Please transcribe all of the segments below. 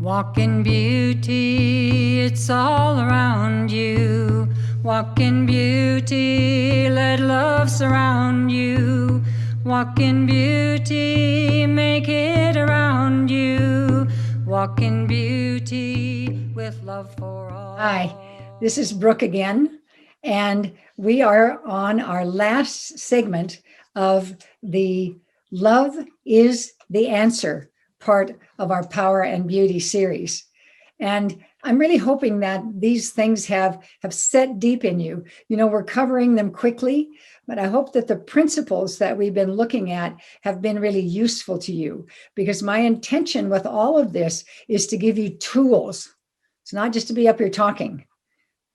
Walk in beauty, it's all around you. Walk in beauty, let love surround you. Walk in beauty, make it around you. Walk in beauty with love for all. Hi, this is Brooke again, and we are on our last segment of the Love is the Answer part of our Power and Beauty series. And I'm really hoping that these things have set deep in you. You know, we're covering them quickly, but I hope that the principles that we've been looking at have been really useful to you, because my intention with all of this is to give you tools. It's not just to be up here talking.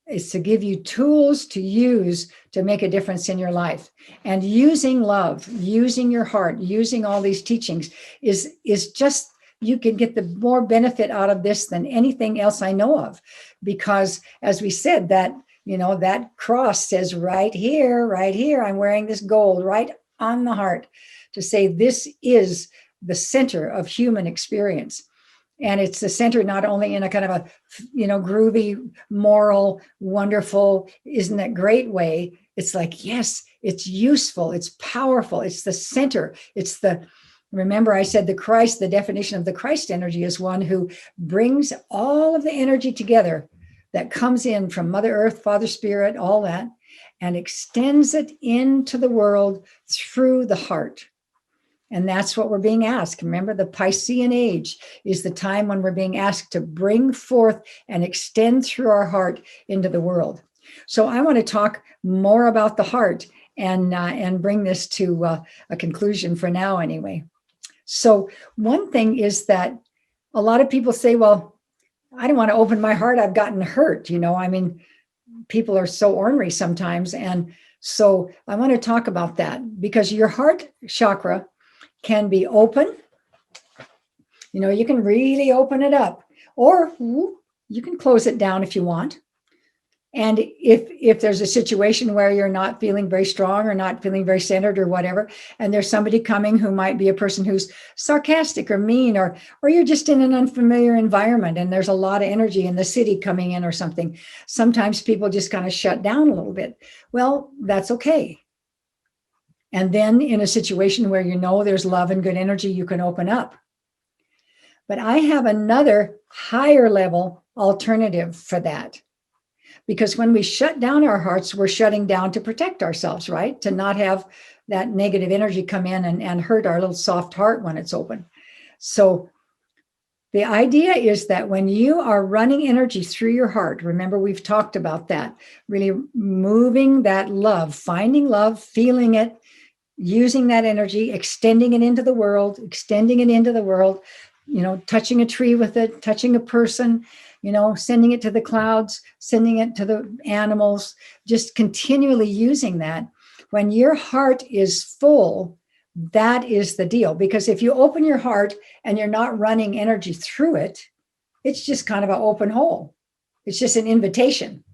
It's to give you tools to use to make a difference in your life. And using love, using your heart, using all these teachings is just, you can get the more benefit out of this than anything else I know of. Because as we said, that, you know, that cross says right here, I'm wearing this gold right on the heart to say this is the center of human experience. And it's the center not only in a kind of a, you know, groovy, moral, wonderful, isn't that great way. It's like, yes, it's useful, it's powerful, it's the center. It's the, remember I said the Christ, the definition of the Christ energy is one who brings all of the energy together that comes in from Mother Earth, Father Spirit, all that, and extends it into the world through the heart. And that's what we're being asked. Remember, the Piscean age is the time when we're being asked to bring forth and extend through our heart into the world. So I want to talk more about the heart and bring this to a conclusion for now anyway. So one thing is that a lot of people say, well, I don't want to open my heart. I've gotten hurt. You know, I mean, people are so ornery sometimes. And so I want to talk about that, because your heart chakra can be open. You know, you can really open it up, or you can close it down if you want. And if there's a situation where you're not feeling very strong or not feeling very centered or whatever, and there's somebody coming who might be a person who's sarcastic or mean, or you're just in an unfamiliar environment and there's a lot of energy in the city coming in or something, sometimes people just kind of shut down a little bit. Well, that's okay. And then in a situation where you know there's love and good energy, you can open up. But I have another higher level alternative for that. Because when we shut down our hearts, we're shutting down to protect ourselves, right? To not have that negative energy come in and hurt our little soft heart when it's open. So the idea is that when you are running energy through your heart, remember we've talked about that, really moving that love, finding love, feeling it, using that energy, extending it into the world, you know, touching a tree with it, touching a person, you know, sending it to the clouds, sending it to the animals, just continually using that. When your heart is full, that is the deal. Because if you open your heart and you're not running energy through it, it's just kind of an open hole. It's just an invitation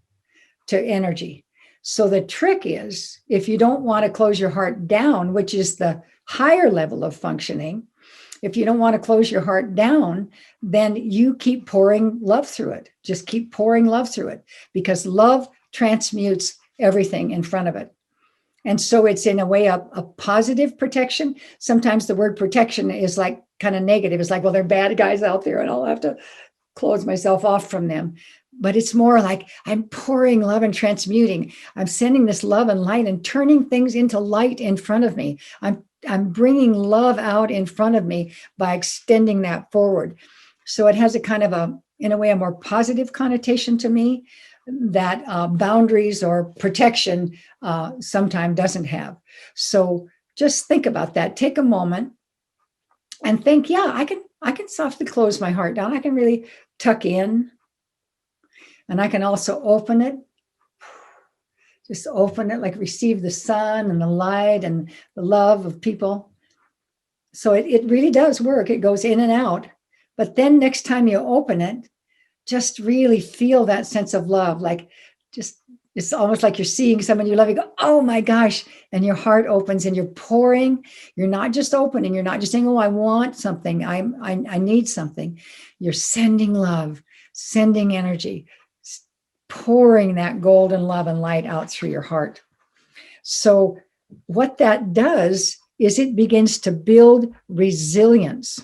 to energy. So the trick is, if you don't want to close your heart down, which is the higher level of functioning, if you don't want to close your heart down, then you keep pouring love through it. Just keep pouring love through it, because love transmutes everything in front of it. And so it's in a way a positive protection. Sometimes the word protection is like kind of negative. It's like, well, there are bad guys out there and I'll have to close myself off from them. But it's more like I'm pouring love and transmuting. I'm sending this love and light and turning things into light in front of me. I'm bringing love out in front of me by extending that forward. So it has a kind of in a way, a more positive connotation to me that boundaries or protection sometimes doesn't have. So just think about that. Take a moment and think, yeah, I can softly close my heart down. I can really tuck in. And I can also open it, just open it, like receive the sun and the light and the love of people. So it really does work. It goes in and out. But then next time you open it, just really feel that sense of love, like just It's almost like you're seeing someone you love. You go, oh my gosh. And your heart opens and you're pouring. You're not just opening. You're not just saying, oh, I want something. I need something. You're sending love, sending energy, pouring that golden love and light out through your heart. So what that does is it begins to build resilience.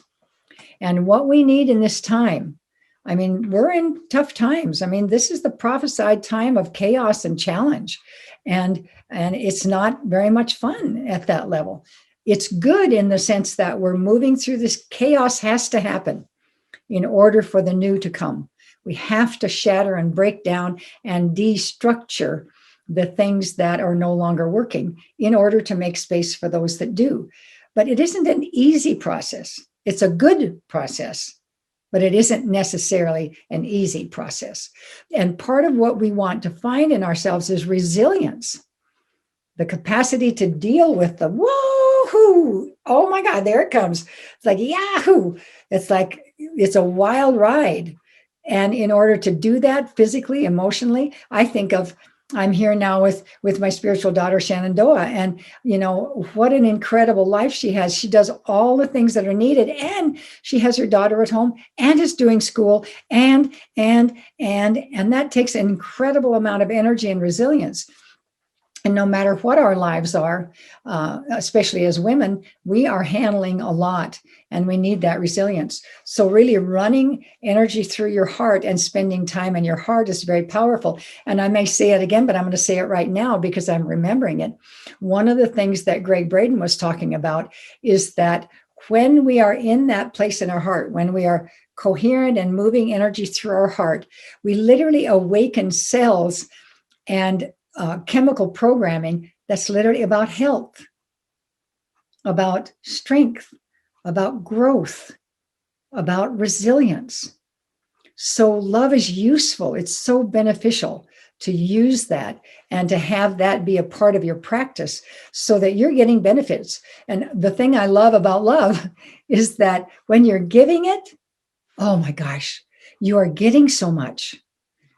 And what we need in this time, I mean, we're in tough times. I mean, this is the prophesied time of chaos and challenge. And it's not very much fun at that level. It's good in the sense that we're moving through this. Chaos has to happen in order for the new to come. We have to shatter and break down and destructure the things that are no longer working in order to make space for those that do. But it isn't an easy process. It's a good process, but it isn't necessarily an easy process. And part of what we want to find in ourselves is resilience, the capacity to deal with the woohoo. Oh my God, there it comes. It's like yahoo. It's like it's a wild ride. And in order to do that physically, emotionally, I think of, I'm here now with my spiritual daughter, Shaman, and what an incredible life she has. She does all the things that are needed, and she has her daughter at home and is doing school, and that takes an incredible amount of energy and resilience. And no matter what our lives are, especially as women, we are handling a lot and we need that resilience. So really running energy through your heart and spending time in your heart is very powerful. And I may say it again, but I'm going to say it right now because I'm remembering it. One of the things that Greg Braden was talking about is that when we are in that place in our heart, when we are coherent and moving energy through our heart, we literally awaken cells and chemical programming that's literally about health, about strength, about growth, about resilience. So love is useful. It's so beneficial to use that and to have that be a part of your practice so that you're getting benefits. And the thing I love about love is that when you're giving it, oh my gosh, you are getting so much.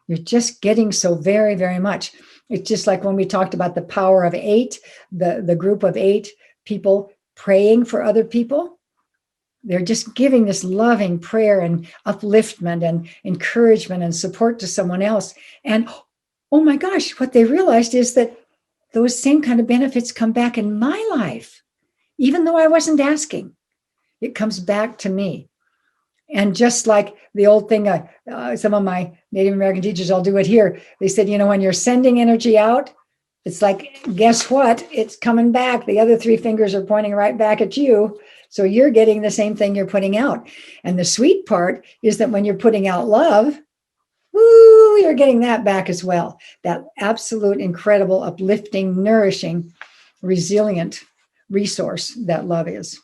You're just getting so very, very much. It's just like when we talked about the power of 8, the group of 8 people praying for other people. They're just giving this loving prayer and upliftment and encouragement and support to someone else. And oh my gosh, what they realized is that those same kind of benefits come back in my life, even though I wasn't asking. It comes back to me. And just like the old thing, some of my Native American teachers, I'll do it here. They said, when you're sending energy out, it's like, guess what? It's coming back. The other 3 fingers are pointing right back at you. So you're getting the same thing you're putting out. And the sweet part is that when you're putting out love, woo, you're getting that back as well. That absolute, incredible, uplifting, nourishing, resilient resource that love is.